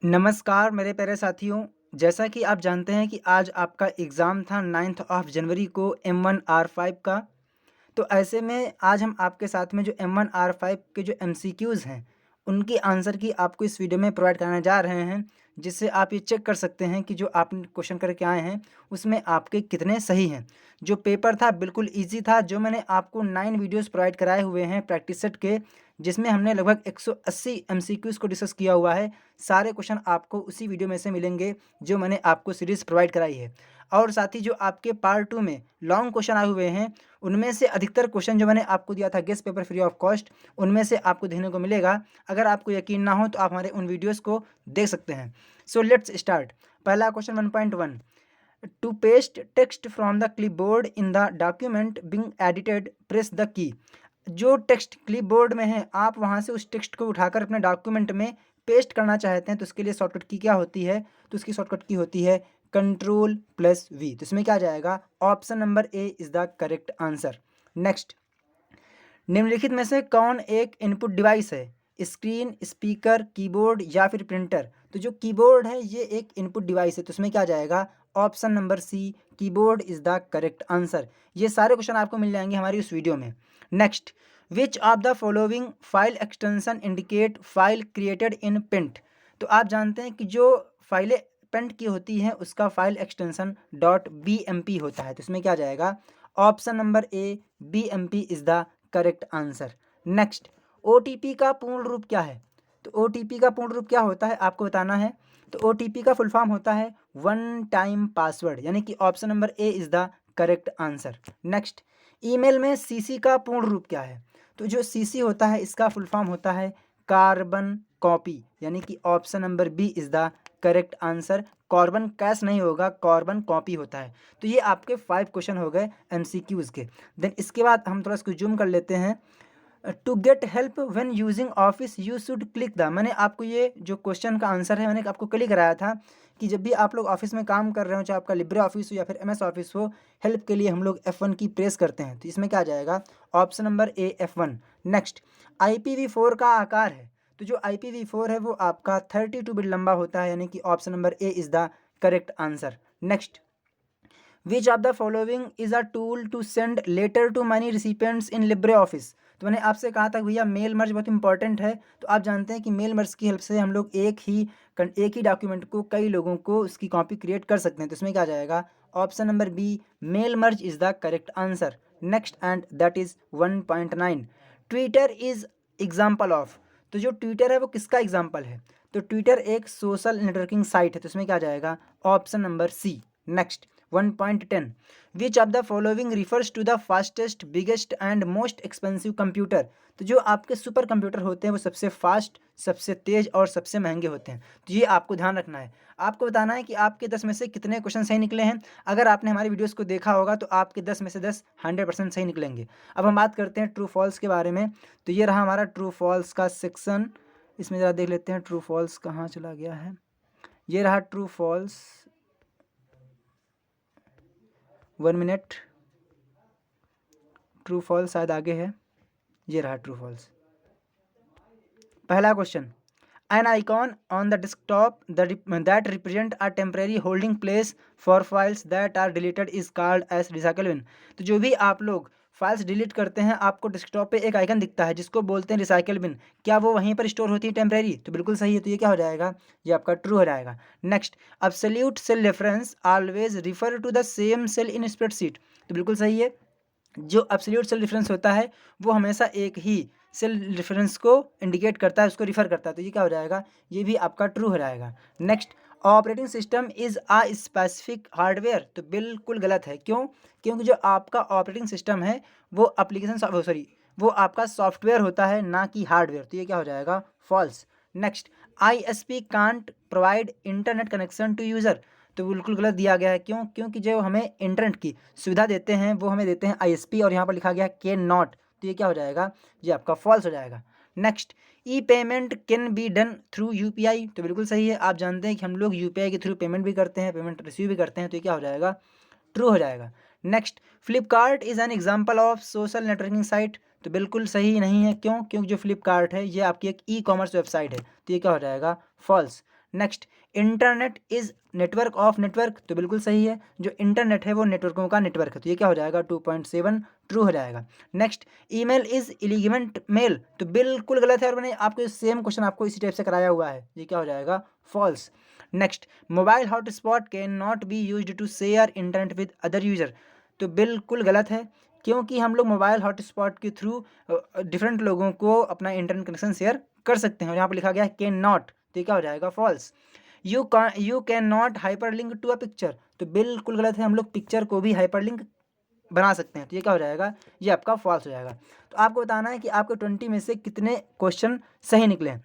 नमस्कार मेरे प्यारे साथियों। जैसा कि आप जानते हैं कि आज आपका एग्ज़ाम था 9th ऑफ जनवरी को M1R5 का। तो ऐसे में आज हम आपके साथ में जो M1R5 के जो MCQs हैं, उनके आंसर की आपको इस वीडियो में प्रोवाइड कराने जा रहे हैं, जिससे आप ये चेक कर सकते हैं कि जो आपने क्वेश्चन करके आए हैं, उसमें आपके कितने सही हैं। जो पेपर था बिल्कुल ईज़ी था, जो मैंने आपको 9 वीडियोज़ प्रोवाइड कराए हुए हैं प्रैक्टिस सेट के, जिसमें हमने लगभग 180 MCQs को डिस्कस किया हुआ है। सारे क्वेश्चन आपको उसी वीडियो में से मिलेंगे, जो मैंने आपको सीरीज़ प्रोवाइड कराई है। और साथ ही जो आपके पार्ट 2 में लॉन्ग क्वेश्चन आए हुए हैं, उनमें से अधिकतर क्वेश्चन जो मैंने आपको दिया था guest paper free of cost, उनमें से आपको देखने को मिलेगा। अगर आपको यकीन ना हो तो आप हमारे उन वीडियोज़ को देख सकते हैं। So let's start. पहला question 1.1, to paste text from the clipboard in the document being edited press the key. जो टेक्स्ट क्लिपबोर्ड में है, आप वहाँ से उस टेक्स्ट को उठाकर अपने डॉक्यूमेंट में पेस्ट करना चाहते हैं, तो उसके लिए शॉर्टकट की क्या होती है? तो उसकी शॉर्टकट की होती है Ctrl+V। तो इसमें क्या जाएगा? Option number A is the correct answer. Next, निम्नलिखित में से कौन एक इनपुट डिवाइस है? स्क्रीन, स्पीकर, कीबोर्ड या फिर प्रिंटर? तो जो कीबोर्ड है ये एक इनपुट डिवाइस है, तो इसमें क्या जाएगा? Option number C, keyboard is the correct answer. ये सारे क्वेश्चन आपको मिल जाएंगे हमारी उस वीडियो में। Next, which of the following file extension indicate file created in paint? तो आप जानते हैं कि जो फाइलें पेंट की होती हैं उसका फाइल एक्सटेंशन .bmp होता है, तो इसमें क्या जाएगा? Option number A, bmp is the correct answer. Next, OTP का पूर्ण रूप क्या है? तो ओटीपी का पूर्ण रूप क्या होता है आपको बताना है। तो ओटीपी का फुल फॉर्म होता है वन टाइम पासवर्ड, यानी कि option number A is the correct answer. Next, email में सीसी का पूर्ण रूप क्या है? तो जो सीसी होता है इसका फुल फॉर्म होता है कार्बन कॉपी, यानी कि option number B is the correct answer. Carbon cash नहीं होगा, कार्बन कॉपी होता है। तो ये आपके 5 क्वेश्चन हो गए MCQs के। देन इसके बाद हम थोड़ा इसको जूम कर लेते हैं। To get help when using office you should click the. मैंने आपको ये जो क्वेश्चन का आंसर है, मैंने आपको क्लिक कराया था कि जब भी आप लोग ऑफिस में काम कर रहे हो, चाहे आपका लिब्रे ऑफिस हो या फिर MS ऑफिस हो, हेल्प के लिए हम लोग F1 की प्रेस करते हैं। तो इसमें क्या जाएगा? ऑप्शन नंबर ए, F1। नेक्स्ट, IPv4 का आकार है? तो जो IPv4 है वो आपका 32 बिट लंबा होता है, यानी कि option number A is the correct answer. Next, which of the following is a tool to send letter to many recipients in LibreOffice? तो मैंने आपसे कहा था भैया मेल मर्ज बहुत इंपॉर्टेंट है। तो आप जानते हैं कि मेल मर्ज की हेल्प से हम लोग एक ही डॉक्यूमेंट को कई लोगों को उसकी कॉपी क्रिएट कर सकते हैं। तो इसमें क्या जाएगा? Option number B, mail merge is the correct answer. Next, and that is 1.9, Twitter is example of? तो जो ट्विटर है वो किसका एग्जाम्पल है? तो ट्विटर एक सोशल नेटवर्किंग साइट है, तो इसमें क्या जाएगा? Option number C. Next, 1.10, which of the following refers to the fastest, biggest and most expensive computer? तो जो आपके सुपर कंप्यूटर होते हैं वो सबसे फास्ट, सबसे तेज और सबसे महंगे होते हैं। तो ये आपको ध्यान रखना है। आपको बताना है कि आपके 10 में से कितने क्वेश्चन सही निकले हैं। अगर आपने हमारी वीडियोस को देखा होगा तो आपके 10 में से 10 100% सही निकलेंगे। अब हम बात करते हैं ट्रू फॉल्स के बारे में। तो ये रहा हमारा ट्रू फॉल्स का सेक्शन। इसमें ज़रा देख लेते हैं ट्रू फॉल्स कहाँ चला गया है। ये रहा true false, 1 minute. True false शायद आगे है, ये रहा ट्रू फॉल्स। पहला question, an icon on the desktop that represent a temporary holding place for files that are deleted is called as recycle bin. तो जो भी आप लोग फाइल्स डिलीट करते हैं, आपको डेस्कटॉप पे एक आइकन दिखता है जिसको बोलते हैं रिसाइकल बिन। क्या वो वहीं पर स्टोर होती है टेम्परेरी? तो बिल्कुल सही है, तो ये क्या हो जाएगा? ये आपका ट्रू हो जाएगा। Next, absolute cell reference always refer to the same cell in spreadsheet? तो बिल्कुल सही है। जो एब्सोल्यूट सेल रेफरेंस होता है वो हमेशा एक ही सेल रेफरेंस को इंडिकेट करता है, उसको रिफर करता है। तो ये क्या हो जाएगा? ये भी आपका ट्रू हो जाएगा। Next, operating system is a specific hardware? तो बिल्कुल गलत है। क्यों? क्योंकि जो आपका ऑपरेटिंग सिस्टम है वो एप्लीकेशन सॉरी वो आपका सॉफ्टवेयर होता है, ना कि हार्डवेयर। तो ये क्या हो जाएगा? False. Next, ISP can't provide internet connection to user? तो बिल्कुल गलत दिया गया है। क्यों? क्योंकि जो हमें इंटरनेट की सुविधा देते हैं वो हमें देते हैं ISP, और यहाँ पर लिखा गया कैन नॉट। तो ये क्या हो जाएगा? ये आपका फॉल्स हो जाएगा। Next, E payment can be done through UPI? तो बिल्कुल सही है। आप जानते हैं कि हम लोग UPI के थ्रू पेमेंट भी करते हैं, पेमेंट रिसीव भी करते हैं। तो ये क्या हो जाएगा? ट्रू हो जाएगा। Next, Flipkart is an example of social networking site? तो बिल्कुल सही नहीं है। क्यों? क्योंकि जो फ्लिपकार्ट है ये आपकी एक ई कॉमर्स वेबसाइट है। तो ये क्या हो जाएगा? False. Next, internet is network of network, तो बिल्कुल सही है, जो इंटरनेट है वो नेटवर्कों का नेटवर्क है, तो ये क्या हो जाएगा 2.7 ट्रू हो जाएगा। नेक्स्ट, ईमेल इज इलीगेंट मेल, तो बिल्कुल गलत है और मैंने आपको सेम क्वेश्चन आपको इसी टाइप से कराया हुआ है, ये क्या हो जाएगा false. Next, mobile hotspot can not be used to share internet with other user, तो बिल्कुल गलत है, क्योंकि हम लोग मोबाइल हॉटस्पॉट के थ्रू डिफरेंट लोगों को अपना इंटरनेट कनेक्शन शेयर कर सकते हैं, और यहाँ पर लिखा गया है कैन नॉट, तो ये क्या हो जाएगा false. You can not hyperlink to a picture, तो बिल्कुल गलत है, हम लोग पिक्चर को भी हाइपर लिंक बना सकते हैं, तो ये क्या हो जाएगा, ये आपका फॉल्स हो जाएगा। तो आपको बताना है कि आपके 20 में से कितने क्वेश्चन सही निकले हैं।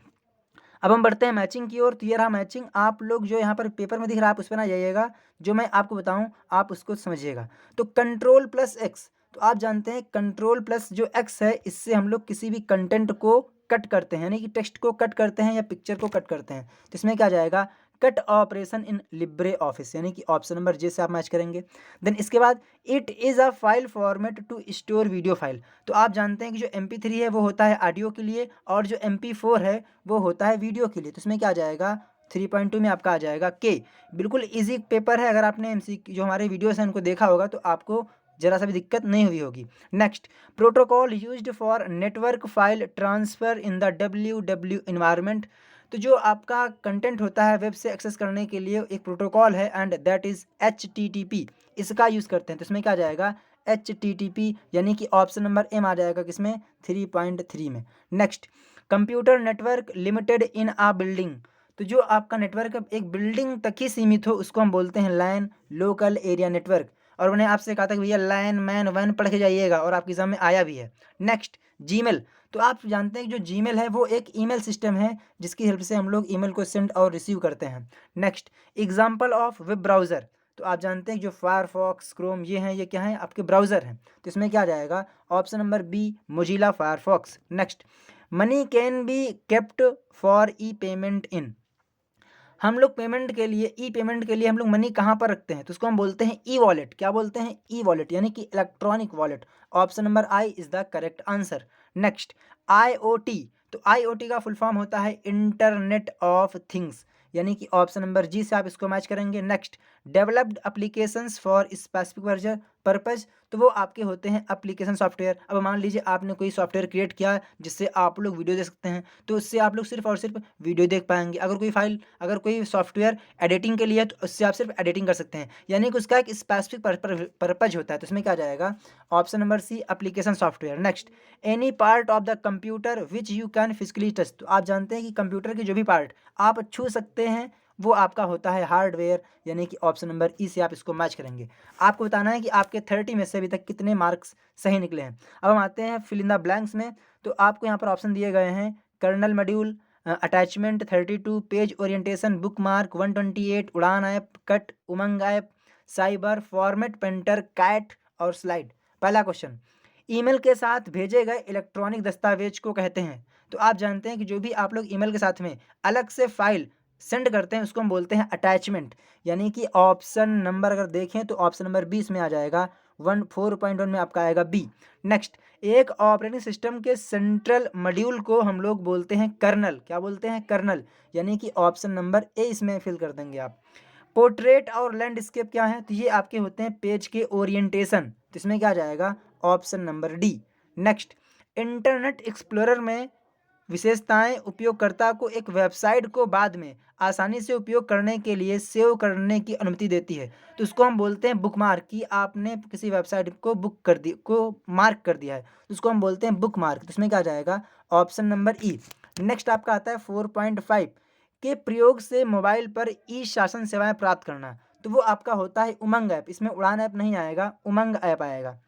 अब हम बढ़ते हैं मैचिंग की ओर, तो ये रहा मैचिंग, आप लोग जो यहाँ पर पेपर में दिख रहा है आप उस पर ना जाइएगा, जो मैं आपको बताऊँ आप उसको समझिएगा। तो कंट्रोल प्लस एक्स, तो आप जानते हैं कंट्रोल प्लस जो एक्स है, इससे हम लोग किसी भी कंटेंट को कट करते हैं, यानी कि टेक्स्ट को कट करते हैं या पिक्चर को कट करते हैं, तो इसमें क्या जाएगा cut operation in Libre office, यानी कि ऑप्शन नंबर जे से आप मैच करेंगे। देन इसके बाद it is a file format to store video file, तो आप जानते हैं कि जो MP3 है वो होता है ऑडियो के लिए, और जो MP4 है वो होता है वीडियो के लिए, तो इसमें क्या आ जाएगा 3.2 में आपका आ जाएगा के। बिल्कुल इजी पेपर है, अगर आपने MC जो हमारे वीडियोस हैं उनको देखा होगा तो आपको जरा सा भी दिक्कत नहीं हुई होगी। Next, protocol used for network file transfer in the WW environment, तो जो आपका कंटेंट होता है वेब से एक्सेस करने के लिए एक प्रोटोकॉल है, एंड दैट इज़ HTTP, इसका यूज़ करते हैं, तो इसमें क्या आ जाएगा HTTP, यानी कि ऑप्शन नंबर एम आ जाएगा किसमें 3.3 में। नेक्स्ट, कंप्यूटर नेटवर्क लिमिटेड इन आ बिल्डिंग, तो जो आपका नेटवर्क एक बिल्डिंग तक ही सीमित हो उसको हम बोलते हैं लैन लोकल एरिया नेटवर्क, और मैंने आपसे कहा था कि भैया लैन मैन वन पढ़ के जाइएगा, और आपके एग्जाम में आया भी है। नेक्स्ट, जीमेल, तो आप जानते हैं कि जो जीमेल है वो एक ईमेल सिस्टम है जिसकी हेल्प से हम लोग ईमेल को सेंड और रिसीव करते हैं। Next, example of web browser, तो आप जानते हैं कि जो फायरफॉक्स क्रोम ये हैं, ये क्या हैं आपके ब्राउज़र हैं, तो इसमें क्या आ जाएगा option number B Mozilla Firefox. Next, money can be kept for e payment in, हम लोग पेमेंट के लिए ई पेमेंट के लिए हम लोग मनी कहाँ पर रखते हैं, तो उसको हम बोलते हैं ई वॉलेट, क्या बोलते हैं ई वॉलेट, यानी कि electronic wallet, option number I is the correct answer. Next, IoT, तो IoT का फुल फॉर्म होता है इंटरनेट ऑफ थिंग्स, यानी कि ऑप्शन नंबर जी से आप इसको मैच करेंगे। Next, developed applications for specific purpose, तो वो आपके होते हैं एप्लीकेशन सॉफ्टवेयर। अब मान लीजिए आपने कोई सॉफ्टवेयर क्रिएट किया जिससे आप लोग वीडियो देख सकते हैं, तो उससे आप लोग सिर्फ और सिर्फ वीडियो देख पाएंगे। अगर कोई सॉफ्टवेयर एडिटिंग के लिए है तो उससे आप सिर्फ एडिटिंग कर सकते हैं, यानी कि उसका एक स्पेसिफिक पर्पज होता है, तो इसमें क्या जाएगा option number C application software. Next, any part of the computer which you can physically touch, तो आप जानते हैं कि कंप्यूटर के जो भी पार्ट आप छू सकते हैं वो आपका होता है हार्डवेयर, यानी कि ऑप्शन नंबर ई से आप इसको मैच करेंगे। आपको बताना है कि आपके 30 में से अभी तक कितने मार्क्स सही निकले हैं। अब हम आते हैं फिल इन द ब्लैंक्स में, तो आपको यहाँ पर ऑप्शन दिए गए हैं kernel module, attachment 32, page orientation, bookmark 128, Udan app, cut, Umang app, cyber, format, painter, cat और स्लाइड। पहला क्वेश्चन, ईमेल के साथ भेजे गए इलेक्ट्रॉनिक दस्तावेज को कहते हैं, तो आप जानते हैं कि जो भी आप लोग ईमेल के साथ में अलग से फाइल सेंड करते हैं उसको हम बोलते हैं अटैचमेंट, यानी कि ऑप्शन नंबर अगर देखें तो ऑप्शन नंबर 20 में आ जाएगा 4.1 में आपका आएगा बी। नेक्स्ट, एक ऑपरेटिंग सिस्टम के सेंट्रल मॉड्यूल को हम लोग बोलते हैं कर्नल, क्या बोलते हैं कर्नल, यानी कि ऑप्शन नंबर ए इसमें फिल कर देंगे आप। पोर्ट्रेट और लैंडस्केप क्या है, तो ये आपके होते हैं पेज के ओरिएंटेशन, तो इसमें क्या जाएगा option number D. Next, internet explorer में विशेषताएं उपयोगकर्ता को एक वेबसाइट को बाद में आसानी से उपयोग करने के लिए सेव करने की अनुमति देती है, तो उसको हम बोलते हैं बुकमार्क, कि आपने किसी वेबसाइट को मार्क कर दिया है तो उसको हम बोलते हैं बुकमार्क, तो इसमें क्या जाएगा ऑप्शन नंबर ई। नेक्स्ट आपका आता है 4.5 के प्रयोग से मोबाइल पर ई शासन सेवाएं प्राप्त करना, तो वो आपका होता है उमंग ऐप, इसमें उड़ान ऐप नहीं आएगा, उमंग ऐप आएगा।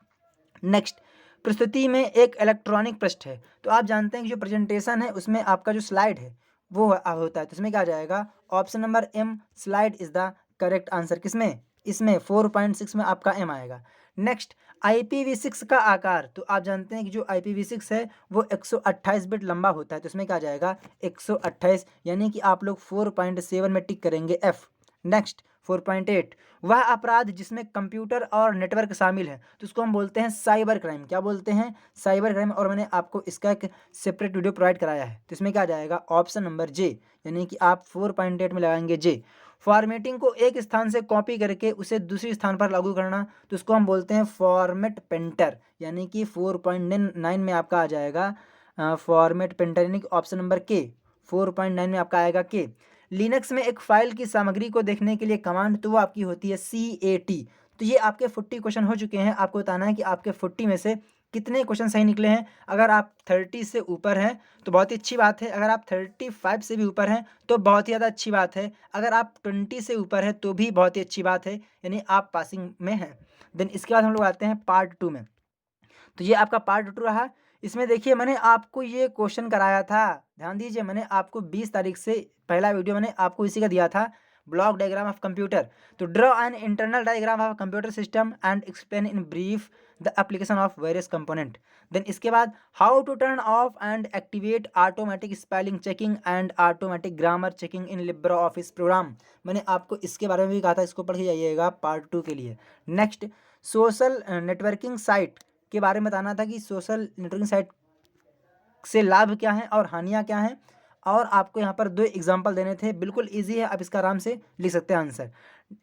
नेक्स्ट, प्रस्तुति में एक इलेक्ट्रॉनिक पृष्ठ है, तो आप जानते हैं कि जो प्रेजेंटेशन है उसमें आपका जो स्लाइड है वो होता है, तो इसमें क्या आ जाएगा option number M, slide is the correct answer, किसमें इसमें 4.6 में आपका एम आएगा। नेक्स्ट, IPv6 का आकार, तो आप जानते हैं कि जो IPv6 है वो 128 बिट लंबा होता है, तो इसमें क्या आ जाएगा 128, यानी कि आप लोग 4.7 में टिक करेंगे एफ। नेक्स्ट, 4.8 वह अपराध जिसमें कंप्यूटर और नेटवर्क शामिल है, तो उसको हम बोलते हैं साइबर क्राइम। क्या बोलते हैं? Cyber crime. और मैंने आपको इसका एक सेपरेट वीडियो प्रोवाइड कराया है, तो इसमें क्या आ जाएगा? ऑप्शन नंबर जे, यानी कि आप 4.8 में लगाएंगे जे। फॉर्मेटिंग को एक स्थान से कॉपी करके उसे दूसरे स्थान पर लागू करना, तो उसको हम बोलते हैं फॉर्मेट पेंटर, यानी कि 4.9 में आपका आ जाएगा फॉर्मेट पेंटर, यानी कि ऑप्शन नंबर के। 4.9 में आपका आएगा के। लिनक्स में एक फाइल की सामग्री को देखने के लिए कमांड, तो वो आपकी होती है CAT। तो ये आपके 40 क्वेश्चन हो चुके हैं। आपको बताना है कि आपके 40 में से कितने क्वेश्चन सही निकले हैं। अगर आप 30 से ऊपर हैं तो बहुत ही अच्छी बात है। अगर आप 35 से भी ऊपर हैं तो बहुत ही ज़्यादा अच्छी बात है। अगर आप 20 से ऊपर हैं तो भी बहुत ही अच्छी बात है, यानी आप पासिंग में हैं। देन इसके बाद हम लोग आते हैं पार्ट 2 में। तो ये आपका पार्ट 2 रहा। इसमें देखिए मैंने आपको ये क्वेश्चन कराया था, ध्यान दीजिए, मैंने आपको 20 तारीख से पहला वीडियो मैंने आपको इसी का दिया था, ब्लॉक डायग्राम ऑफ कंप्यूटर। तो draw an internal diagram of computer system and explain in brief the application of various component. Then इसके बाद how to turn off and activate automatic spelling checking and automatic grammar checking in LibreOffice program. मैंने आपको इसके बारे में भी कहा था, इसको पढ़ के जाइएगा पार्ट 2 के लिए। नेक्स्ट, सोशल नेटवर्किंग साइट के बारे में बताना था कि सोशल नेटवर्किंग साइट से लाभ क्या है और हानियां क्या हैं, और आपको यहाँ पर 2 एग्जांपल देने थे। बिल्कुल इजी है, आप इसका आराम से लिख सकते हैं आंसर।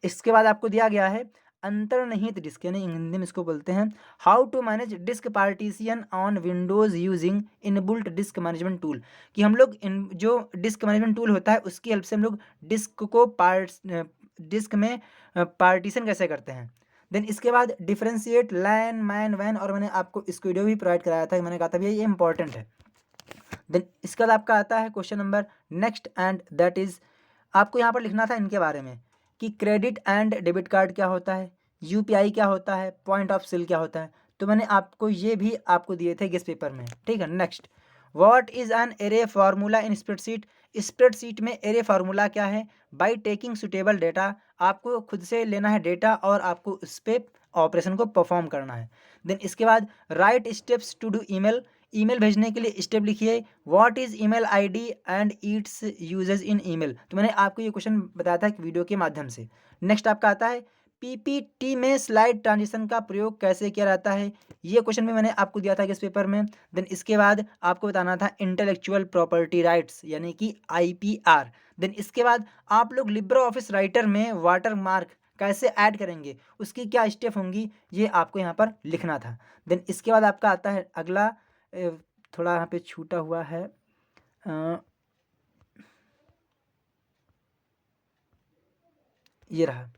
इसके बाद आपको दिया गया है अंतर्निहित डिस्क, यानी हिंदी में इसको बोलते हैं how to manage disk partition on Windows using inbuilt disk management tool. कि हम लोग इन जो डिस्क मैनेजमेंट टूल होता है उसकी हेल्प से हम लोग डिस्क को डिस्क में पार्टीशन कैसे करते हैं। देन इसके बाद डिफ्रेंशिएट लैन मैन वैन, और मैंने आपको इसको वीडियो भी प्रोवाइड कराया था, मैंने कहा था भैया ये इंपॉर्टेंट है। देन इसके बाद आपका आता है question number next, and that is आपको यहाँ पर लिखना था इनके बारे में कि क्रेडिट एंड डेबिट कार्ड क्या होता है, UPI क्या होता है, पॉइंट ऑफ सेल क्या होता है। तो मैंने आपको ये भी आपको दिए थे गेस्ट पेपर में, ठीक है। Next, what is an array formula in spreadsheet. Spreadsheet में एरे फार्मूला क्या है? बाई टेकिंग सुटेबल डेटा, आपको खुद से लेना है डेटा और आपको उस पर ऑपरेशन को परफॉर्म करना है। देन इसके बाद write steps to do email, email भेजने के लिए स्टेप लिखिए। What is email ID and its uses in email. तो मैंने आपको ये क्वेश्चन बताया था एक वीडियो के माध्यम से। नेक्स्ट आपका आता है PPT में स्लाइड ट्रांजिशन का प्रयोग कैसे किया जाता है। ये क्वेश्चन भी मैंने आपको दिया था इस पेपर में। देन इसके बाद आपको बताना था इंटेलेक्चुअल प्रॉपर्टी राइट्स, यानी कि IPR। देन इसके बाद आप लोग लिब्रो ऑफिस राइटर में वाटर मार्क कैसे ऐड करेंगे, उसकी क्या स्टेप होंगी, ये आपको यहाँ पर लिखना था। देन इसके बाद आपका आता है अगला, थोड़ा यहाँ पे छूटा हुआ है, ये रहा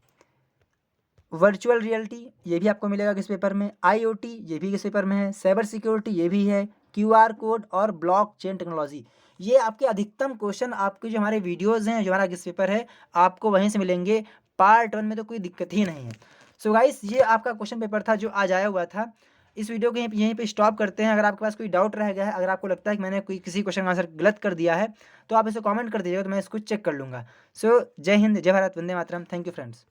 वर्चुअल रियलिटी, ये भी आपको मिलेगा किस पेपर में। IoT ये भी किस पेपर में है। साइबर सिक्योरिटी ये भी है। QR कोड और ब्लॉकचेन टेक्नोलॉजी, ये आपके अधिकतम क्वेश्चन आपके जो हमारे वीडियोज़ हैं, जो हमारा किस पेपर है, आपको वहीं से मिलेंगे। पार्ट 1 में तो कोई दिक्कत ही नहीं है। सो गाइस, ये आपका क्वेश्चन पेपर था जो आज आया हुआ था। इस वीडियो को यहीं पे स्टॉप करते हैं। अगर आपके पास कोई डाउट रह गया है, अगर आपको लगता है कि मैंने कोई किसी क्वेश्चन का आंसर गलत कर दिया है, तो आप इसे कमेंट कर दीजिएगा, तो मैं इसको चेक कर लूँगा। सो जय हिंद, जय भारत, वंदे मातरम। Thank you friends.